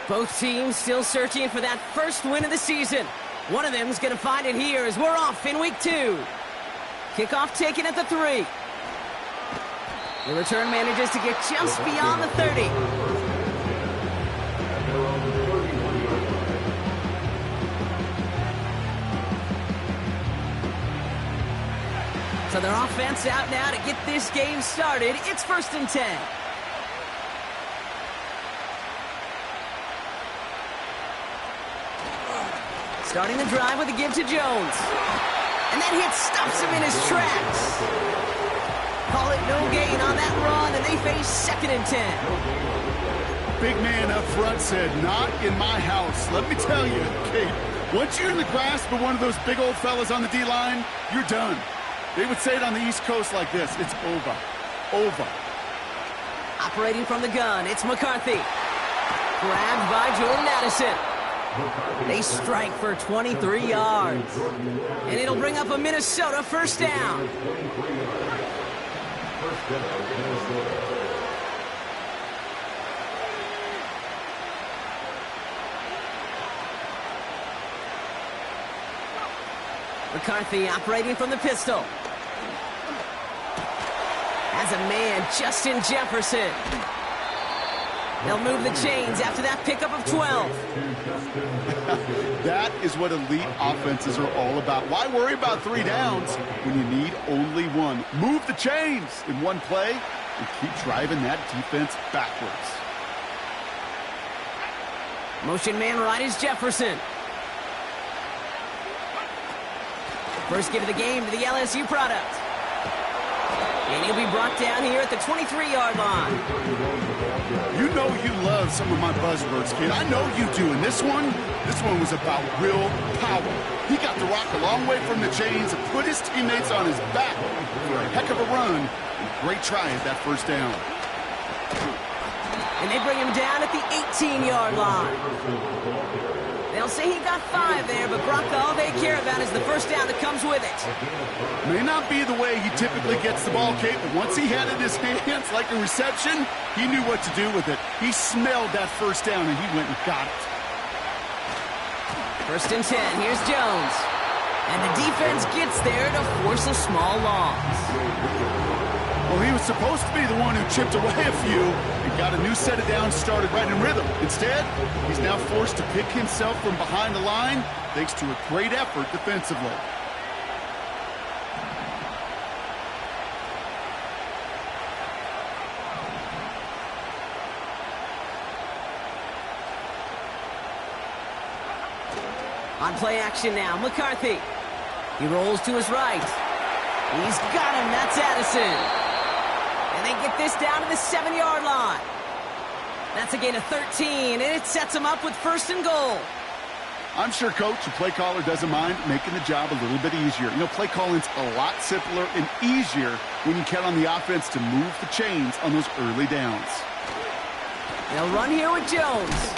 Both teams still searching for that first win of the season. One of them is going to find it here as we're off in week 2. Kickoff taken at the 3. The return manages to get just beyond the 30. So their offense out now to get this game started. It's 1st and 10. Starting the drive with a give to Jones. And that hit stops him in his tracks. Call it no gain on that run, and they face 2nd and 10. Big man up front said, not in my house. Let me tell you, Kate, once you're in the grasp of one of those big old fellas on the D-line, you're done. They would say it on the East Coast like this, it's over. Over. Operating from the gun, it's McCarthy. Grabbed by Jordan Addison. They strike for 23 yards. And it'll bring up a Minnesota 1st down. McCarthy operating from the pistol. Has a man, Justin Jefferson. They'll move the chains after that pickup of 12. That is what elite offenses are all about. Why worry about 3 downs when you need only 1? Move the chains in one play and keep driving that defense backwards. Motion man right is Jefferson. First give of the game to the LSU product. And he'll be brought down here at the 23-yard line. You know you love some of my buzzwords, kid. I know you do. And this one was about real power. He got the rock a long way from the chains and put his teammates on his back for a heck of a run. And a great try at that 1st down. And they bring him down at the 18-yard line. They'll say he got 5 there, but Brock, all they care about is the 1st down that comes with it. May not be the way he typically gets the ball, Kate, but once he had it in his hands like a reception, he knew what to do with it. He smelled that 1st down, and he went and got it. 1st and 10, here's Jones. And the defense gets there to force a small loss. Well, he was supposed to be the one who chipped away a few and got a new set of downs started right in rhythm. Instead, he's now forced to pick himself from behind the line thanks to a great effort defensively. On play action now, McCarthy. He rolls to his right. He's got him, that's Addison. And they get this down to the 7-yard line. That's a gain of 13, and it sets them up with 1st and goal. I'm sure Coach, the play caller, doesn't mind making the job a little bit easier. You know, play calling's a lot simpler and easier when you count on the offense to move the chains on those early downs. They'll run here with Jones.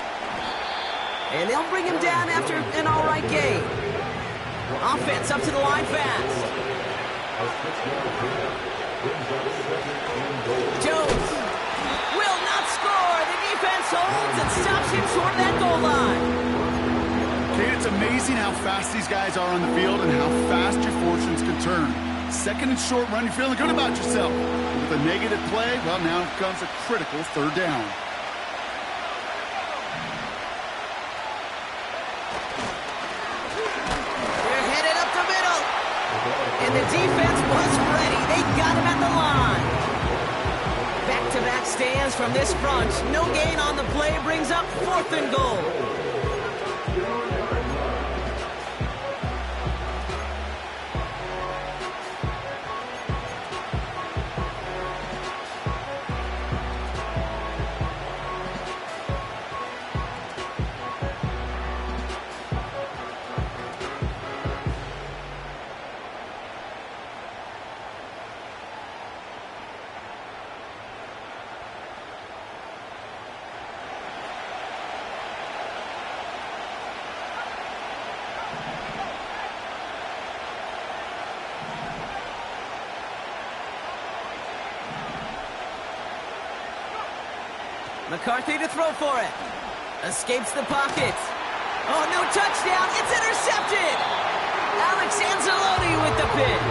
And they'll bring him down after an all-right gain. Offense up to the line fast. Jones will not score. The defense holds and stops him short of that goal line. Kate, it's amazing how fast these guys are on the field and how fast your fortunes can turn. 2nd and short run, you're feeling good about yourself. With a negative play, well, now comes a critical 3rd down. They're headed up the middle. And the defense was ready. They got him at the line. Back-to-back stands from this front. No gain on the play brings up 4th and goal. McCarthy to throw for it. Escapes the pocket. Oh, no touchdown. It's intercepted. Alex Anzalone with the pick.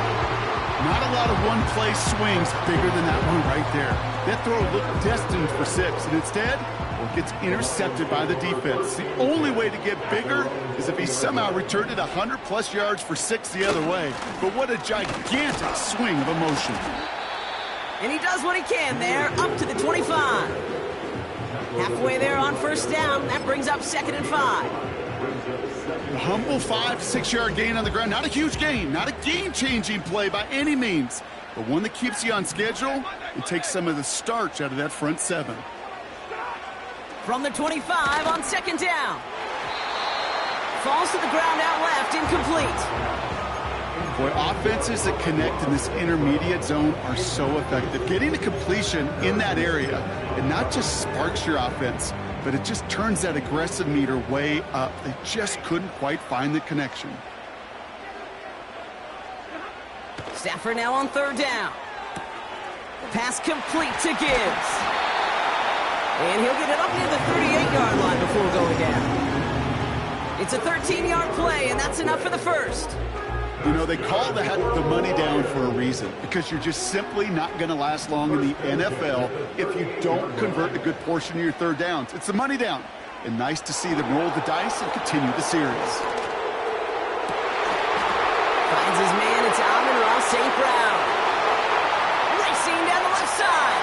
Not a lot of one-play swings bigger than that one right there. That throw looked destined for 6, and instead, well, it gets intercepted by the defense. The only way to get bigger is if he somehow returned it 100-plus yards for 6 the other way. But what a gigantic swing of emotion. And he does what he can there, up to the 25. Halfway there on first down. That brings up 2nd and 5. A humble 5 to 6 yard gain on the ground. Not a huge gain, not a game-changing play by any means, but one that keeps you on schedule and takes some of the starch out of that front 7. From the 25 on 2nd down. Falls to the ground out left, incomplete. Boy, offenses that connect in this intermediate zone are so effective. Getting a completion in that area, it not just sparks your offense, but it just turns that aggressive meter way up. They just couldn't quite find the connection. Stafford now on 3rd down. Pass complete to Gibbs. And he'll get it up near the 38-yard line before going down. It's a 13-yard play, and that's enough for the first. You know, they call that the money down for a reason, because you're just simply not going to last long in the NFL if you don't convert a good portion of your 3rd downs. It's the money down. And nice to see them roll the dice and continue the series. Finds his man. It's Amon-Ra St. Brown. Racing down the left side.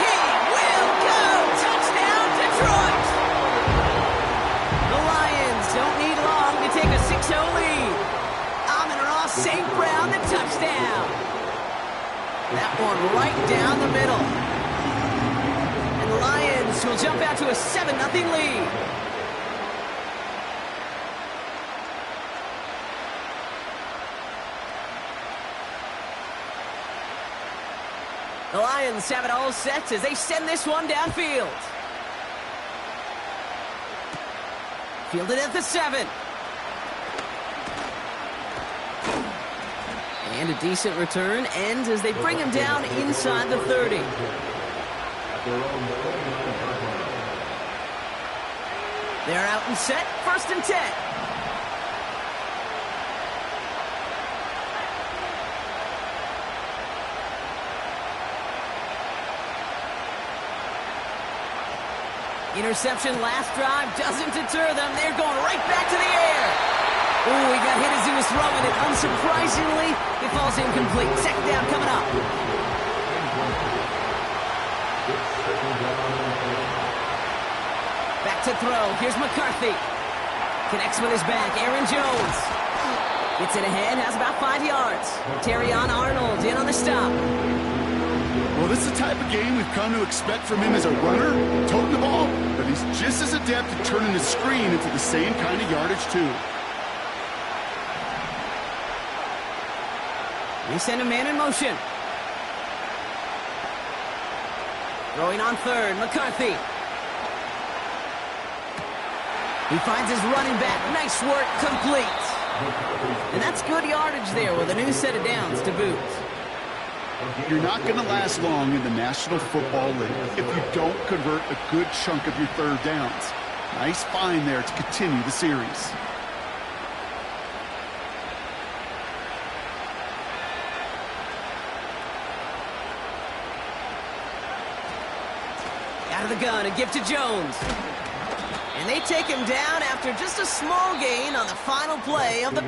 He will go. Touchdown, Detroit. The Lions don't need long to take a 6-0 lead. Amon-Ra St. Brown, the touchdown. That one right down the middle. And the Lions will jump out to a 7-0 lead. The Lions have it all set as they send this one downfield. Fielded at the 7. And a decent return ends as they bring him down inside the 30. They're out and set, 1st and 10. Interception last drive doesn't deter them. They're going right back to the air. Oh, he got hit as he was throwing it. Unsurprisingly, it falls incomplete. 2nd down coming up. Back to throw. Here's McCarthy. Connects with his back. Aaron Jones. Gets it ahead. Has about 5 yards. Terrion Arnold in on the stop. Well, this is the type of game we've come to expect from him as a runner, toting the ball, but he's just as adept at turning the screen into the same kind of yardage, too. We send a man in motion. Throwing on 3rd, McCarthy. He finds his running back. Nice work, complete. And that's good yardage there with a new set of downs to boot. You're not going to last long in the National Football League if you don't convert a good chunk of your 3rd downs. Nice find there to continue the series. Out of the gun, a give to Jones. And they take him down after just a small gain on the final play of the...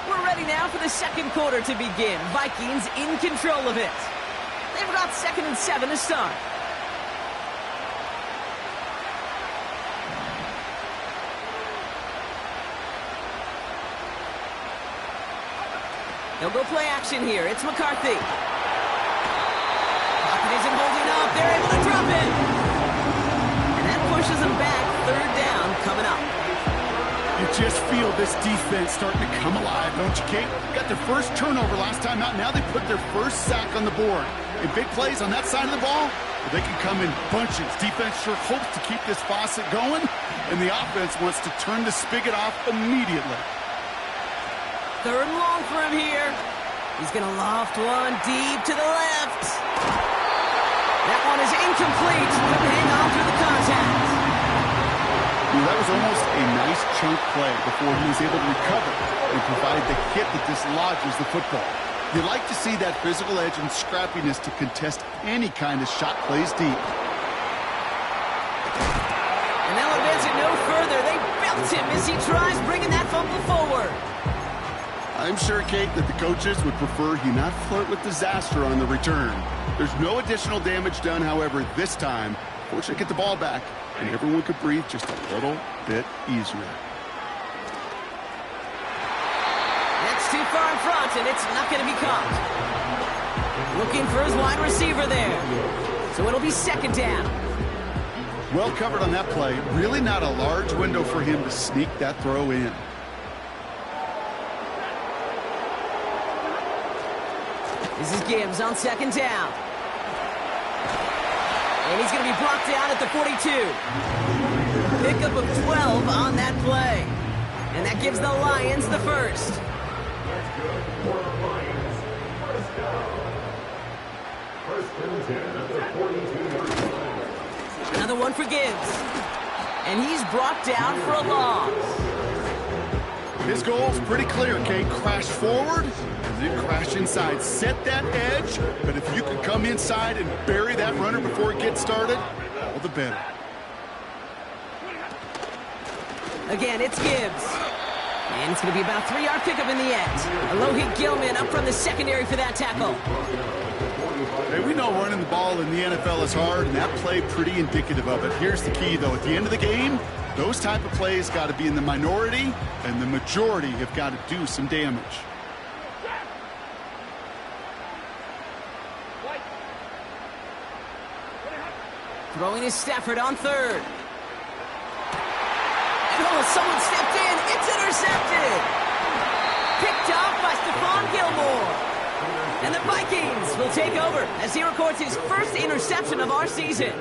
We're ready now for the 2nd quarter to begin. Vikings in control of it. They've got 2nd and 7 to start. They'll go play action here. It's McCarthy. Pocket isn't holding up. They're able to drop it. And that pushes them back. 3rd down coming up. You just feel this defense starting to come alive, don't you, Kate? Got their first turnover last time out. Now they put their first sack on the board. And big plays on that side of the ball, They can come in bunches. Defense sure hopes to keep this faucet going, and the offense wants to turn the spigot off immediately. 3rd and long for him here. He's going to loft one deep to the left. That one is incomplete. Couldn't hang on through the contact. That was almost a nice chunk play before he was able to recover and provide the hit that dislodges the football. You like to see that physical edge and scrappiness to contest any kind of shot plays deep. And they'll advance it no further. They belt him as he tries bringing that fumble forward. I'm sure, Kate, that the coaches would prefer he not flirt with disaster on the return. There's no additional damage done, however, this time. Fortunately, get the ball back, and everyone could breathe just a little bit easier. That's too far in front, and it's not going to be caught. Looking for his wide receiver there. So it'll be 2nd down. Well covered on that play. Really not a large window for him to sneak that throw in. This is Gibbs on 2nd down. And he's going to be brought down at the 42. Pickup of 12 on that play. And that gives the Lions the first. Another one for Gibbs. And he's brought down for a loss. His goal's pretty clear, Kate. Crash forward and then crash inside. Set that edge, but if you can come inside and bury that runner before it gets started, all the better. Again, it's Gibbs. And it's going to be about a 3-yard pickup in the end. Alohi Gilman up from the secondary for that tackle. Hey, we know running the ball in the NFL is hard, and that play pretty indicative of it. Here's the key, though. At the end of the game, those type of plays got to be in the minority, and the majority have got to do some damage. Throwing is Stafford on 3rd. Oh, someone stepped in. It's intercepted. Picked off by Stephon Gilmore. And the Vikings will take over as he records his first interception of our season.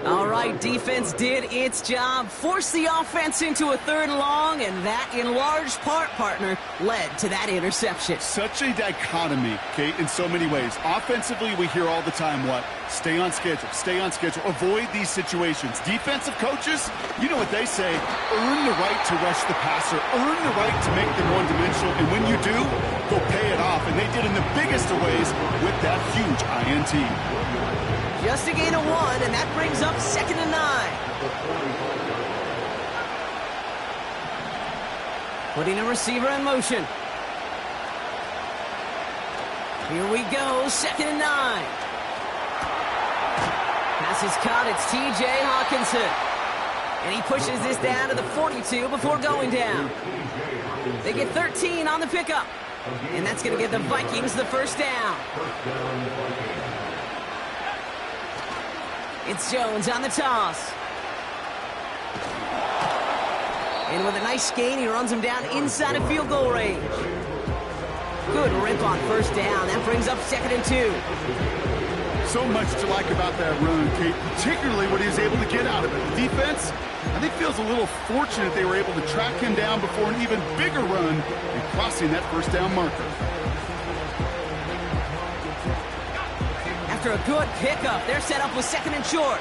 All right, defense did its job, forced the offense into a 3rd and long, and that, in large part, partner, led to that interception. Such a dichotomy, Kate, in so many ways. Offensively, we hear all the time what? Stay on schedule, avoid these situations. Defensive coaches, you know what they say, earn the right to rush the passer, earn the right to make them one-dimensional, and when you do, they'll pay it off, and they did in the biggest of ways with that huge INT. Just a gain of 1, and that brings up 2nd and 9. Putting a receiver in motion. Here we go, 2nd and 9. Pass is caught, it's T.J. Hawkinson. And he pushes this down to the 42 before going down. They get 13 on the pickup. And that's going to give the Vikings the first down. It's Jones on the toss. And with a nice gain, he runs him down inside of field goal range. Good rip on 1st down. That brings up 2nd and 2. So much to like about that run, Kate, particularly what he was able to get out of it. The defense, I think, feels a little fortunate they were able to track him down before an even bigger run and crossing that 1st down marker. After a good pickup, they're set up with 2nd and short.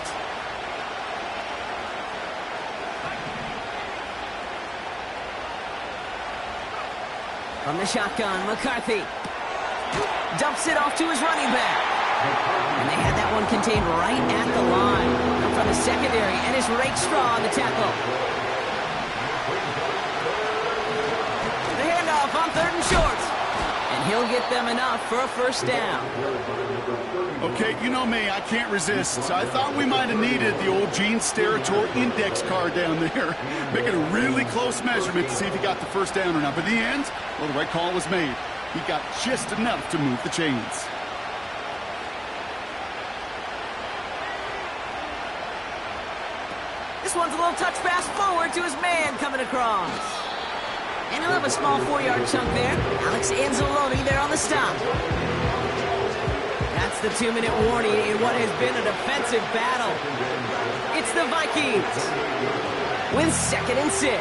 From the shotgun, McCarthy dumps it off to his running back. And they had that one contained right at the line. Up from the secondary, and it's Rakestraw on the tackle. The handoff on 3rd and short. And he'll get them enough for a 1st down. Okay, you know me, I can't resist. I thought we might have needed the old Gene Steratore index card down there. Making a really close measurement to see if he got the 1st down or not. But in the end, well, the right call was made. He got just enough to move the chains. This one's a little touch pass forward to his man coming across. And he'll have a small 4-yard chunk there. Alex Anzalone there on the stop. That's That's the 2-minute warning in what has been a defensive battle. It's the Vikings with 2nd and 6.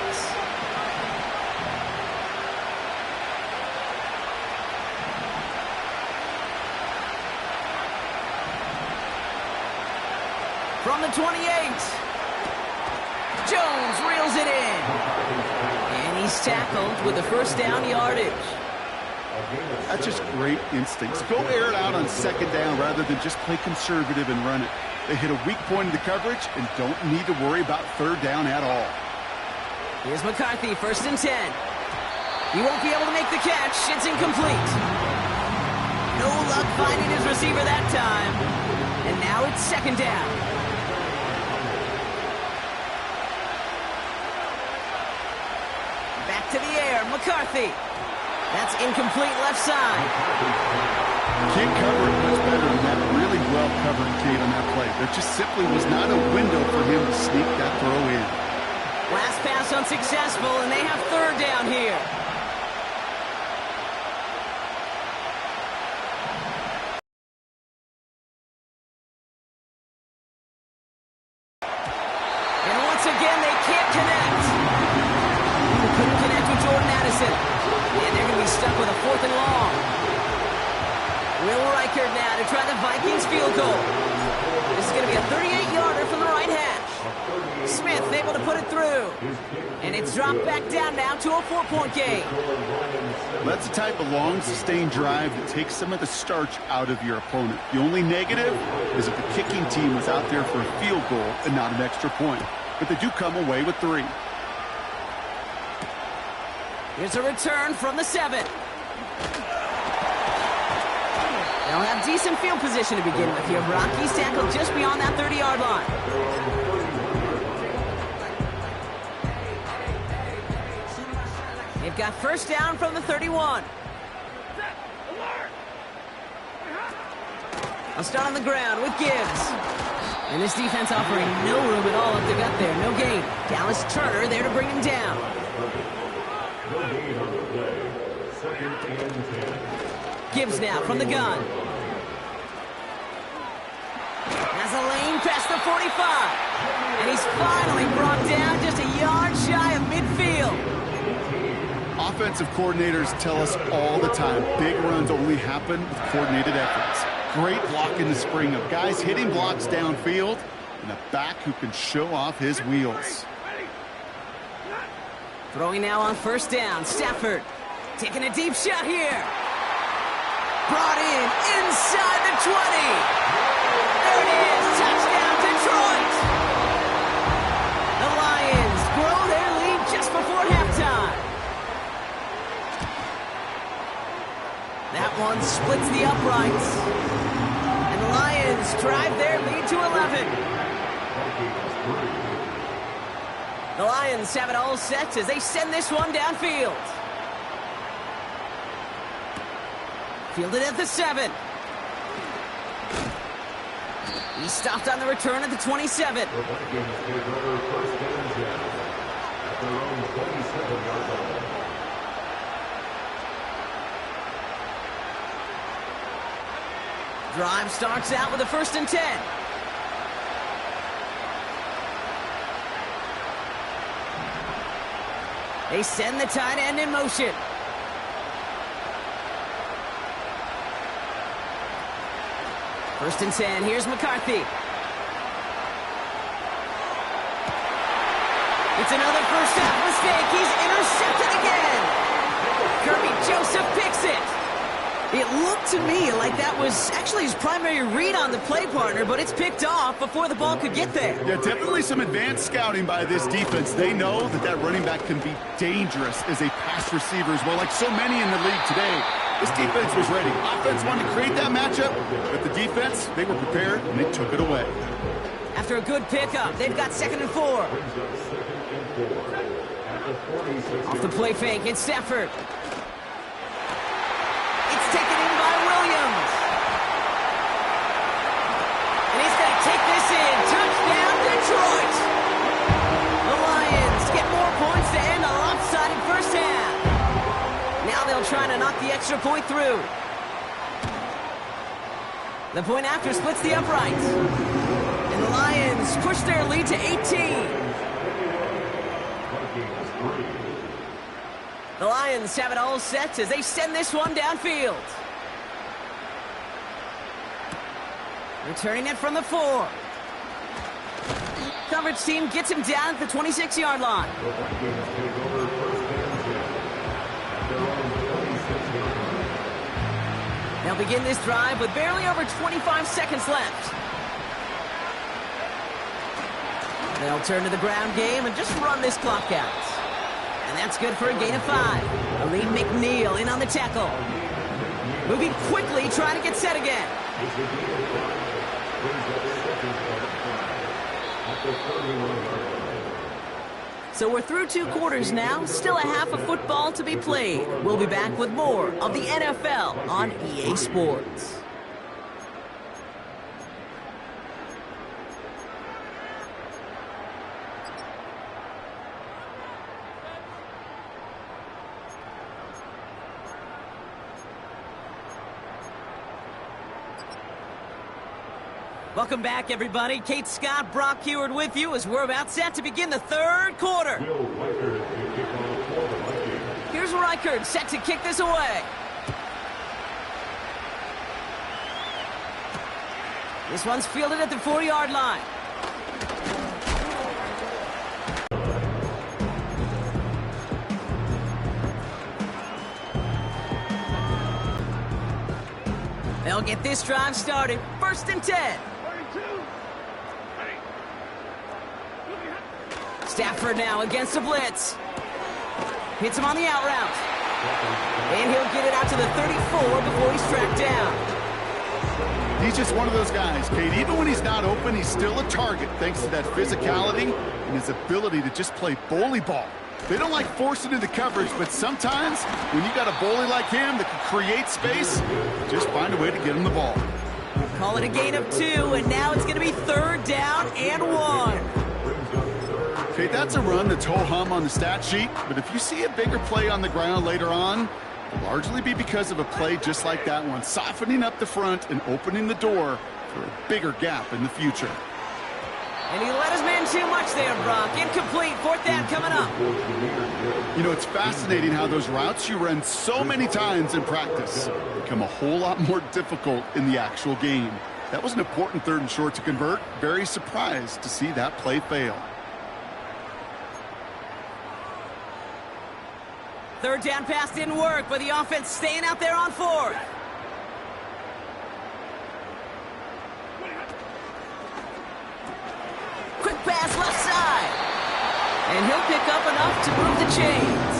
From the 28, Jones reels it in. And he's tackled with the first down yardage. That's just great instincts. Go air it out on 2nd down rather than just play conservative and run it. They hit a weak point in the coverage and don't need to worry about 3rd down at all. Here's McCarthy, 1st and 10. He won't be able to make the catch. It's incomplete. No luck finding his receiver that time. And now it's 2nd down. Back to the air, McCarthy. That's incomplete left side. Can't cover it much better than that really well-covered kid on that play. There just simply was not a window for him to sneak that throw in. Last pass unsuccessful, and they have 3rd down here. And once again, they can't connect. Couldn't connect with Jordan Addison. And they're going to be stuck with a 4th and long. Will Reichard now to try the Vikings field goal. This is going to be a 38-yarder from the right hash. Smith able to put it through. And it's dropped back down now to a 4-point game. That's the type of long, sustained drive that takes some of the starch out of your opponent. The only negative is if the kicking team was out there for a field goal and not an extra point. But they do come away with 3. Here's a return from the 7. They'll have decent field position to begin with here. Rockies tackled just beyond that 30-yard line. They've got 1st down from the 31. I'll start on the ground with Gibbs. And this defense offering no room at all up the gut there. No gain. Dallas Turner there to bring him down. Gibbs now from the gun. Has a lane past the 45. And he's finally brought down just a yard shy of midfield. Offensive coordinators tell us all the time, big runs only happen with coordinated efforts. Great block in the spring of guys hitting blocks downfield and a back who can show off his wheels. Throwing now on 1st down. Stafford taking a deep shot here. Brought in inside the 20. There it is. Touchdown, Detroit. The Lions grow their lead just before halftime. That one splits the uprights. And the Lions drive their lead to 11. The Lions have it all set as they send this one downfield. Fielded at the 7. He stopped on the return at the 27. Drive starts out with a 1st and 10. They send the tight end in motion. First and 10. Here's McCarthy. It's another first half mistake. He's intercepted again. Kirby Joseph picks it. It looked to me like that was actually his primary read on the play partner, but it's picked off before the ball could get there. Yeah, definitely some advanced scouting by this defense. They know that that running back can be dangerous as a pass receiver as well, like so many in the league today. This defense was ready. Offense wanted to create that matchup, but the defense, they were prepared, and they took it away. After a good pickup, they've got 2nd and 4. Off the play fake, it's Stafford. It's taken in by Williams. And he's going to take this in. Touchdown, Detroit. The Lions get more points to end a lopsided first half. Now they'll try to knock the extra point through. The point after splits the uprights. And the Lions push their lead to 18. The Lions have it all set as they send this one downfield. Returning it from the 4. Coverage team gets him down at the 26-yard line. They'll begin this drive with barely over 25 seconds left. They'll turn to the ground game and just run this clock out. And that's good for a gain of 5. Aleem McNeil in on the tackle. Moving quickly, trying to get set again. So we're through 2 quarters now, still a half of football to be played. We'll be back with more of the NFL on EA Sports. Welcome back, everybody. Kate Scott, Brock Heward with you as we're about set to begin the 3rd quarter. Here's Reichard set to kick this away. This one's fielded at the 4-yard line. They'll get this drive started. 1st and 10. Stafford now against the blitz. Hits him on the out route. And he'll get it out to the 34 before he's tracked down. He's just one of those guys, Kate. Even when he's not open, he's still a target thanks to that physicality and his ability to just play bully ball. They don't like forcing into coverage, but sometimes when you got a bully like him that can create space, just find a way to get him the ball. Call it a gain of 2, and now it's going to be 3rd down and 1. Okay, that's a run that's ho-hum on the stat sheet, but if you see a bigger play on the ground later on, it'll largely be because of a play just like that one, softening up the front and opening the door for a bigger gap in the future. And he let his man too much there, Brock. Incomplete. 4th down coming up. You know, it's fascinating how those routes you run so many times in practice become a whole lot more difficult in the actual game. That was an important 3rd and short to convert. Very surprised to see that play fail. 3rd down pass didn't work, but the offense staying out there on 4th. Quick pass left side. And he'll pick up enough to move the chains.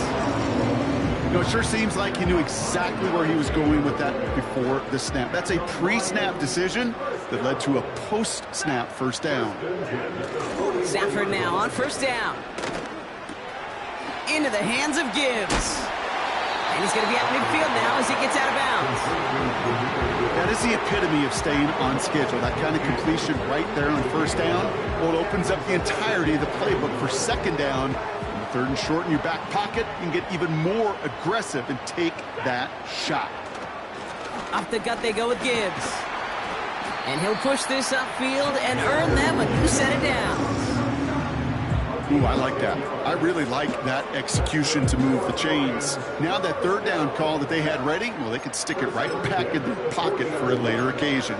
You know, it sure seems like he knew exactly where he was going with that before the snap. That's a pre-snap decision that led to a post-snap 1st down. Stafford now on 1st down. Into the hands of Gibbs. And he's going to be at midfield now as he gets out of bounds. That is the epitome of staying on schedule. That kind of completion right there on 1st down. Well, it opens up the entirety of the playbook for 2nd down. And the 3rd and short in your back pocket, you can get even more aggressive and take that shot. Off the gut they go with Gibbs. And he'll push this upfield and earn them a new set of downs. Ooh, I like that. I really like that execution to move the chains. Now that 3rd down call that they had ready, well, they could stick it right back in their pocket for a later occasion.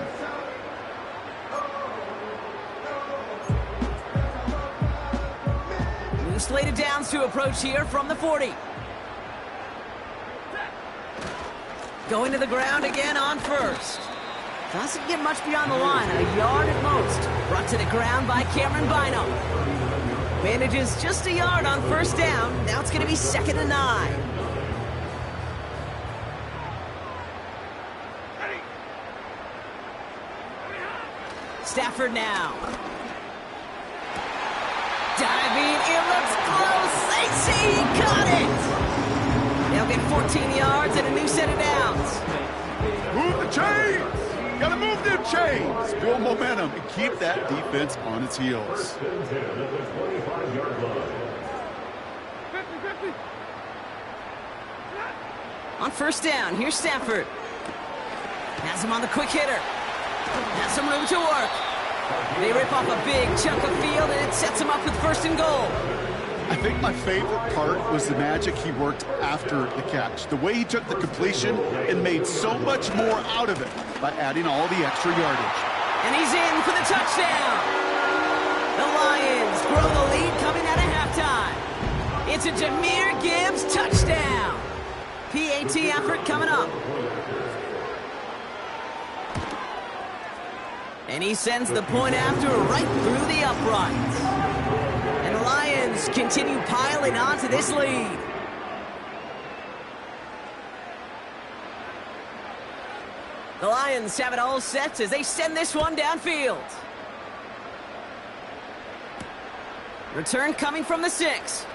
New slated downs to approach here from the 40. Going to the ground again on 1st. Doesn't get much beyond the line, a yard at most. Brought to the ground by Cameron Bynum. Manages just a yard on 1st down. Now it's going to be 2nd and 9. Stafford now. Diving, it looks close. They say he caught it. They'll get 14 yards and a new set of downs. Move the chains. Got to move them chains. Build momentum and keep that defense on its heels. On 1st down, here's Stafford. Has him on the quick hitter. Has some room to work. They rip off a big chunk of field, and it sets them up with first and goal. I think my favorite part was the magic he worked after the catch. The way he took the completion and made so much more out of it by adding all the extra yardage. And he's in for the touchdown. The Lions grow the lead coming out of halftime. It's a Jahmyr Gibbs touchdown. PAT effort coming up. And he sends the point after right through the uprights. And the Lions continue piling on to this lead. The Lions have it all set as they send this one downfield. Return coming from the 6.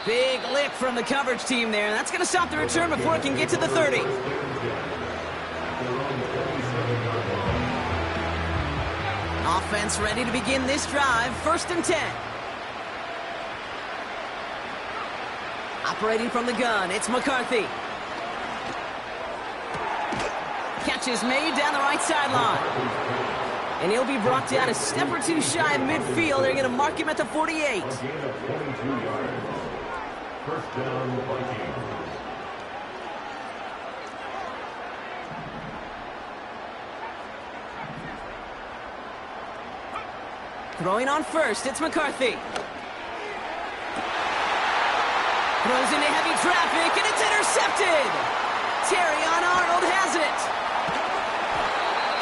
Big lift from the coverage team there. That's going to stop the return before it can get to the 30. Offense ready to begin this drive. 1st and 10. Operating from the gun, it's McCarthy. Catch is made down the right sideline. And he'll be brought down a step or two shy of midfield. They're going to mark him at the 48. First down, Vikings. Throwing on first, it's McCarthy. Throws into heavy traffic, and it's intercepted. Terrion Arnold has it.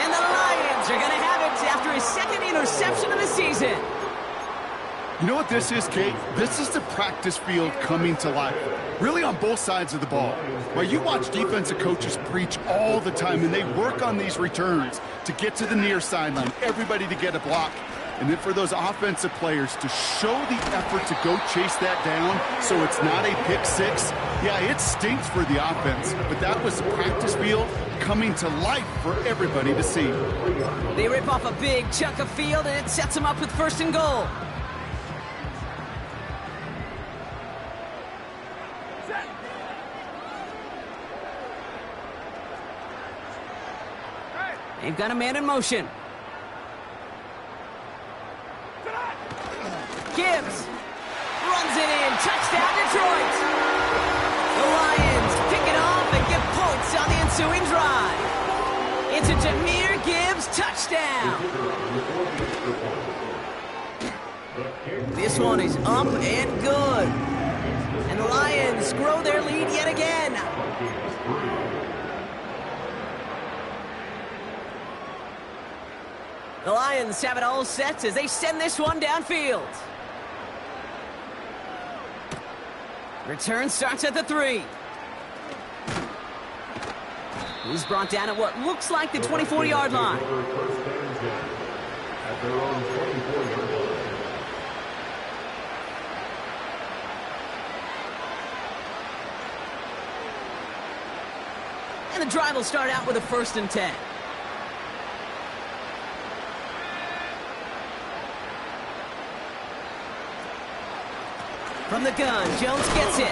And the Lions are going to have it after his 2nd interception of the season. You know what this is, Kate? This is the practice field coming to life. Really on both sides of the ball. While you watch defensive coaches preach all the time, and they work on these returns to get to the near sideline, everybody to get a block. And then for those offensive players to show the effort to go chase that down so it's not a pick 6. Yeah, it stinks for the offense, but that was the practice field coming to life for everybody to see. They rip off a big chunk of field, and it sets them up with 1st and goal. They've got a man in motion. Gibbs runs it in. Touchdown, Detroit. The Lions pick it off and get points on the ensuing drive. It's a Jahmyr Gibbs touchdown. This one is up and good. And the Lions grow their lead yet again. The Lions have it all set as they send this one downfield. Return starts at the 3. He's brought down at what looks like the 24-yard line. And the drive will start out with a 1st and 10. From the gun, Jones gets it.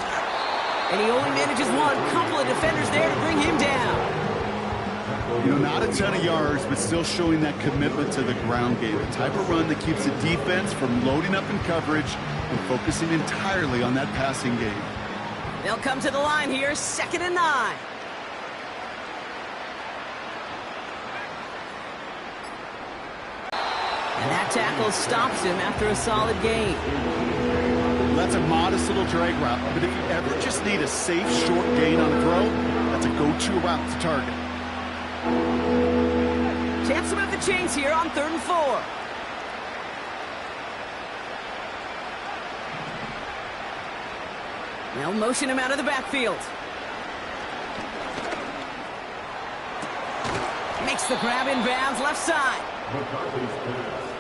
And he only manages one. Couple of defenders there to bring him down. You know, not a ton of yards, but still showing that commitment to the ground game. The type of run that keeps the defense from loading up in coverage and focusing entirely on that passing game. They'll come to the line here, 2nd and 9. And that tackle stops him after a solid gain. That's a modest little drag route, but if you ever just need a safe, short gain on a throw, that's a go-to route to target. Chance to move the chains here on 3rd and 4. They'll motion him out of the backfield. Makes the grab in bounds left side.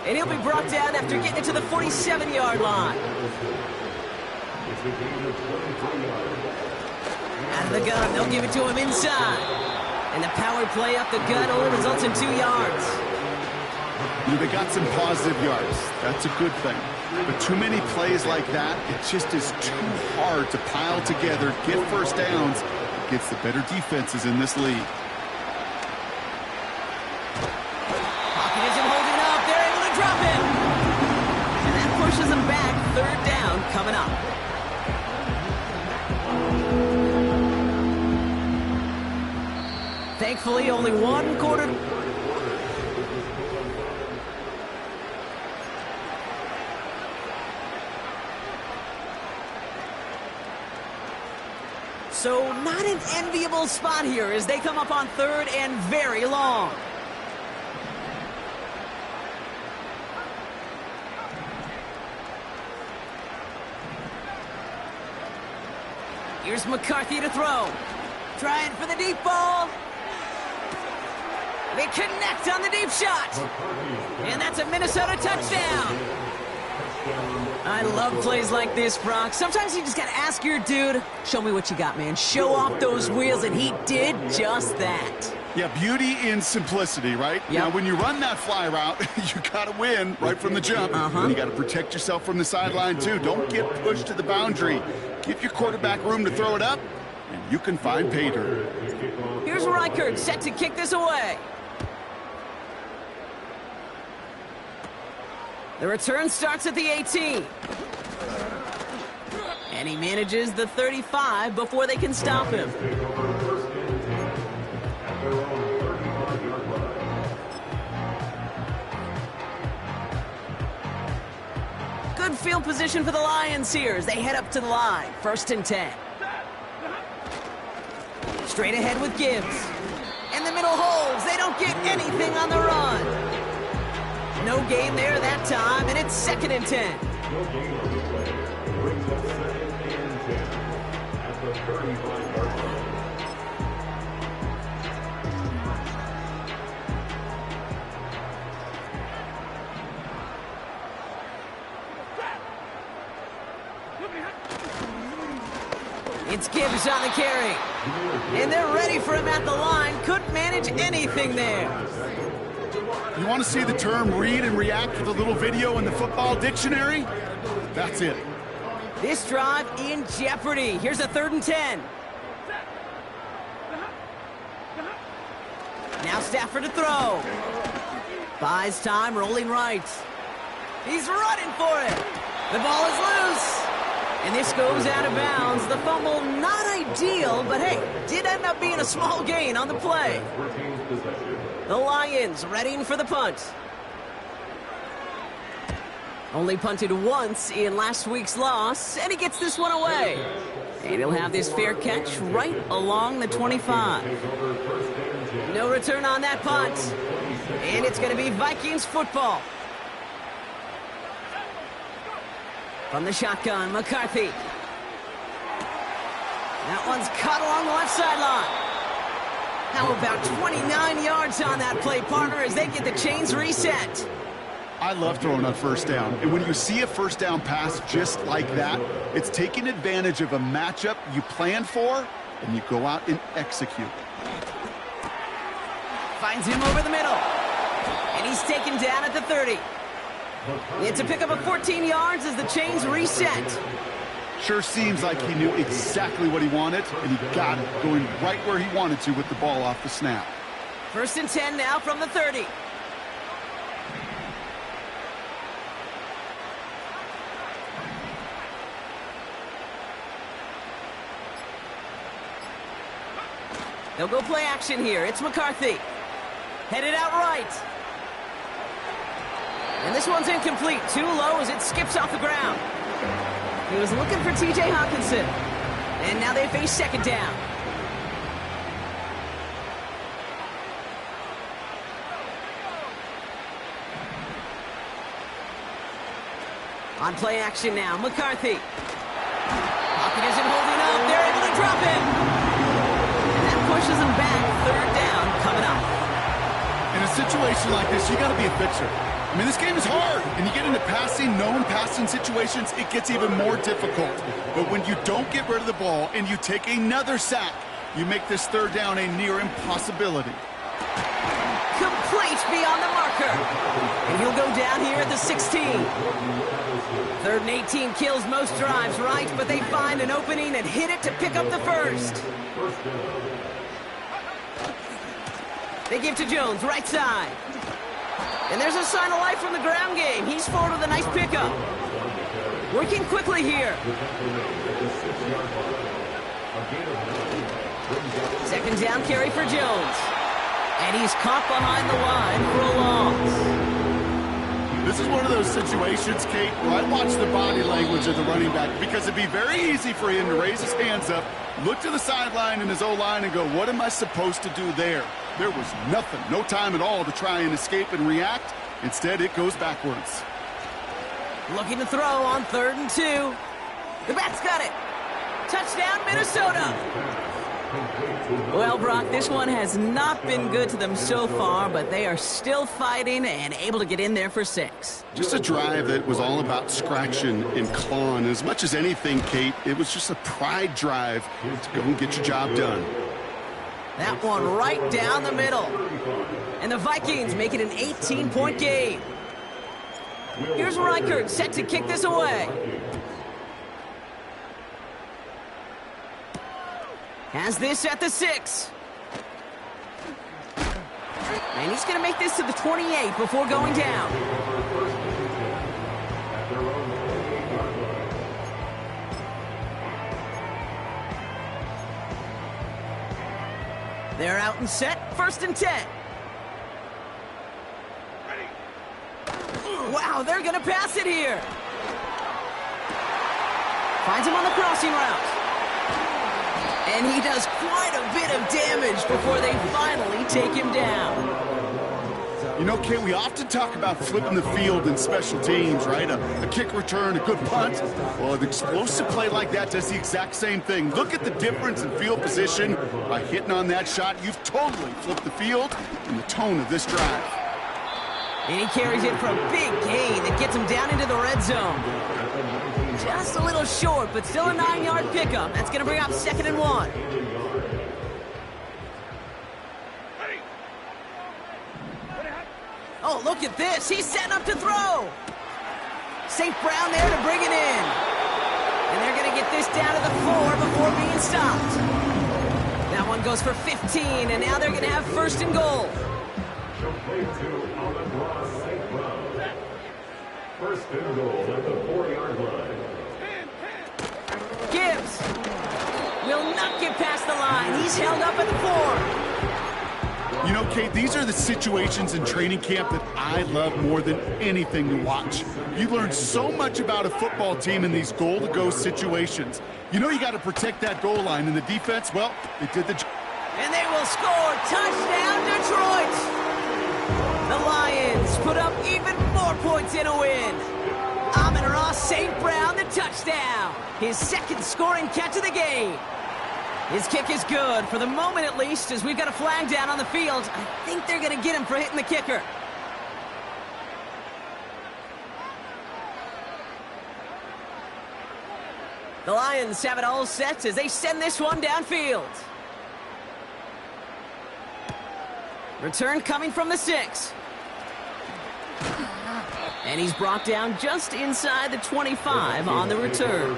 And he'll be brought down after getting it to the 47-yard line. Out of the gun, they'll give it to him inside. And the power play up the gut only results in 2 yards. You know, they got some positive yards. That's a good thing. But too many plays like that, it just is too hard to pile together, get first downs, against the better defenses in this league. Pocket isn't holding up. They're able to drop him. And that pushes them back. Third down coming up. Thankfully, only one quarter. So, not an enviable spot here as they come up on third and very long. Here's McCarthy to throw. Trying for the deep ball. They connect on the deep shot. And that's a Minnesota touchdown. I love plays like this, Brock. Sometimes you just got to ask your dude, show me what you got, man. Show off those wheels, and he did just that. Yeah, beauty in simplicity, right? Yep. Now, when you run that fly route, you got to win right from the jump. And you got to protect yourself from the sideline, too. Don't get pushed to the boundary. Give your quarterback room to throw it up, and you can find pay dirt. Here's Reichert set to kick this away. The return starts at the 18. And he manages the 35 before they can stop him. Good field position for the Lions here as they head up to the line. 1st and 10. Straight ahead with Gibbs. In the middle holds. They don't get anything on the run. No gain there that time, and it's 2nd and 10. No gain on the play. Brings up 2nd and 10 at the 35-yard line. It's Gibbs on the carry. And they're ready for him at the line. Couldn't manage anything there. You want to see the term read and react with a little video in the football dictionary? That's it. This drive in jeopardy. Here's a 3rd and 10. Now Stafford to throw. Buys time, rolling right. He's running for it. The ball is loose. And this goes out of bounds. The fumble, not ideal, but hey, did end up being a small gain on the play. The Lions readying for the punt. Only punted once in last week's loss, and he gets this one away. And he'll have this fair catch right along the 25. No return on that punt. And it's going to be Vikings football. From the shotgun, McCarthy. That one's caught along the left sideline. How about 29 yards on that play, partner, as they get the chains reset. I love throwing on 1st down. And when you see a 1st down pass just like that, it's taking advantage of a matchup you planned for, and you go out and execute. Finds him over the middle. And he's taken down at the 30. It's a pickup of 14 yards as the chains reset. Sure seems like he knew exactly what he wanted, and he got it, going right where he wanted to with the ball off the snap. 1st and 10 now from the 30. They'll go play action here. It's McCarthy. Headed out right. And this one's incomplete. Too low as it skips off the ground. He was looking for T.J. Hawkinson. And now they face 2nd down. On play action now, McCarthy. Pocket isn't holding up. They're able to drop him. And that pushes him back. 3rd down coming up. In a situation like this, you got to be a fixer. I mean, this game is hard, and you get into known passing situations, it gets even more difficult. But when you don't get rid of the ball and you take another sack, you make this 3rd down a near impossibility. Complete beyond the marker. And He'll go down here at the 16. 3rd and 18 kills most drives, right? But they find an opening and hit it to pick up the first. They give to Jones, right side. And there's a sign of life from the ground game. He's forward with a nice pickup. Working quickly here. 2nd down carry for Jones. And he's caught behind the line for a loss. This is one of those situations, Kate, where I watch the body language of the running back because it'd be very easy for him to raise his hands up, look to the sideline in his O-line and go, what am I supposed to do there? There was nothing, no time at all to try and escape and react. Instead, it goes backwards. Looking to throw on 3rd and 2. The back's got it. Touchdown, Minnesota. Well, Brock, this one has not been good to them so far, but they are still fighting and able to get in there for 6. Just a drive that was all about scratching and clawing. As much as anything, Kate, it was just a pride drive to go and get your job done. That one right down the middle. And the Vikings make it an 18-point game. Here's Reichert set to kick this away. Has this at the 6. And he's going to make this to the 28 before going down. They're out and set. 1st and 10. Wow, they're going to pass it here. Finds him on the crossing route. And he does quite a bit of damage before they finally take him down. You know, Kate, we often talk about flipping the field in special teams, right? A kick return, a good punt. Well, an explosive play like that does the exact same thing. Look at the difference in field position. By hitting on that shot, you've totally flipped the field and the tone of this drive. And he carries it for a big gain that gets him down into the red zone. Just a little short, but still a 9-yard pickup. That's going to bring up 2nd and 1. Oh, look at this. He's setting up to throw. St. Brown there to bring it in. And they're going to get this down to the 4 before being stopped. That one goes for 15, and now they're going to have 1st and goal. First and goal at the 4-yard line. Gibbs will not get past the line. He's held up at the 4. You know, Kate, these are the situations in training camp that I love more than anything to watch. You learn so much about a football team in these goal-to-go situations. You know you got to protect that goal line, and the defense, well, they did the job. And they will score. Touchdown, Detroit! The Lions put up even more points in a win. Amon-Ra St. Brown, the touchdown. His 2nd scoring catch of the game. His kick is good, for the moment at least, as we've got a flag down on the field. I think they're going to get him for hitting the kicker. The Lions have it all set as they send this one downfield. Return coming from the 6. And he's brought down just inside the 25 on the return.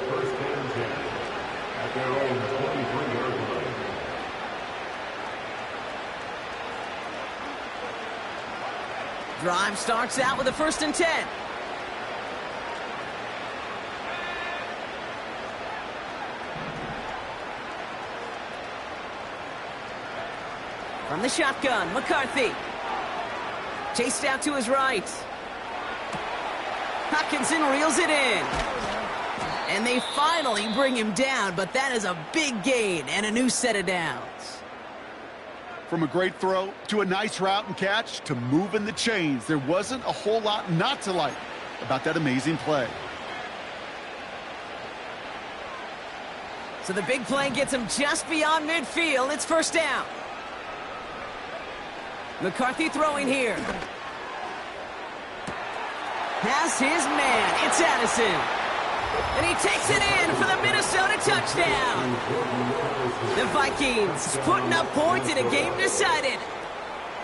Drive starts out with a 1st and 10. From the shotgun, McCarthy. Chased out to his right. Hockenson reels it in. And they finally bring him down, but that is a big gain and a new set of downs. From a great throw to a nice route and catch to moving the chains, there wasn't a whole lot not to like about that amazing play. So the big play gets him just beyond midfield. It's 1st down. McCarthy throwing here. Has his man. It's Addison. And he takes it in for the Minnesota touchdown. The Vikings putting up points in a game decided.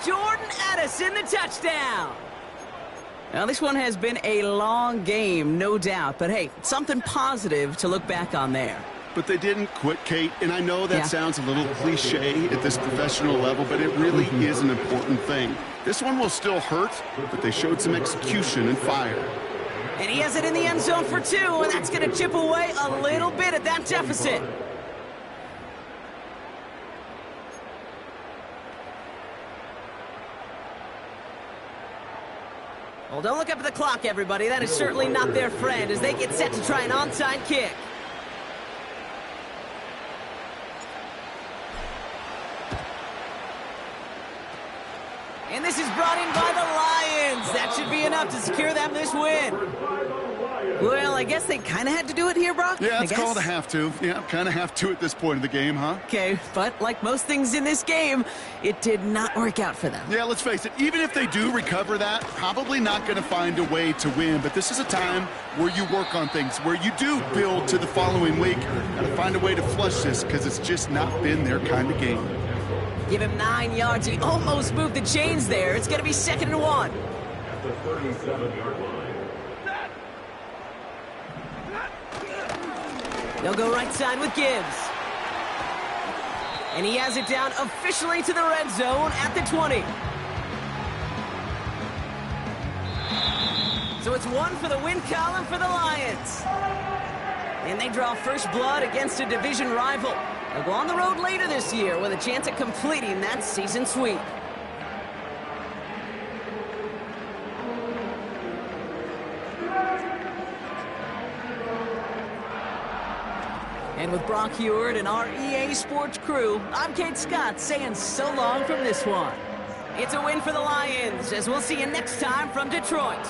Jordan Addison, the touchdown. Now, this one has been a long game, no doubt. But, hey, something positive to look back on there. But they didn't quit, Kate, and I know that Yeah. sounds a little cliche at this professional level, but it really is an important thing. This one will still hurt, but they showed some execution and fire. And he has it in the end zone for 2, and that's going to chip away a little bit at that deficit. Well, don't look up at the clock, everybody. That is certainly not their friend as they get set to try an onside kick. And this is brought in by the Lions. That should be enough to secure them this win. Well, I guess they kind of had to do it here, Brock. Yeah, I it's guess. called a have to. Yeah, kind of have to at this point of the game, huh? Okay, but like most things in this game, it did not work out for them. Yeah, let's face it, even if they do recover that, probably not going to find a way to win. But this is a time where you work on things, where you do build to the following week. Got to find a way to flush this because it's just not been their kind of game. Give him 9 yards. He almost moved the chains there. It's going to be 2nd and 1. At the 37-yard line. They'll go right side with Gibbs. And he has it down officially to the red zone at the 20. So it's 1 for the win column for the Lions. And they draw first blood against a division rival. They'll go on the road later this year with a chance at completing that season sweep. And with Brock Heward and our EA Sports crew, I'm Kate Scott saying so long from this one. It's a win for the Lions, as we'll see you next time from Detroit.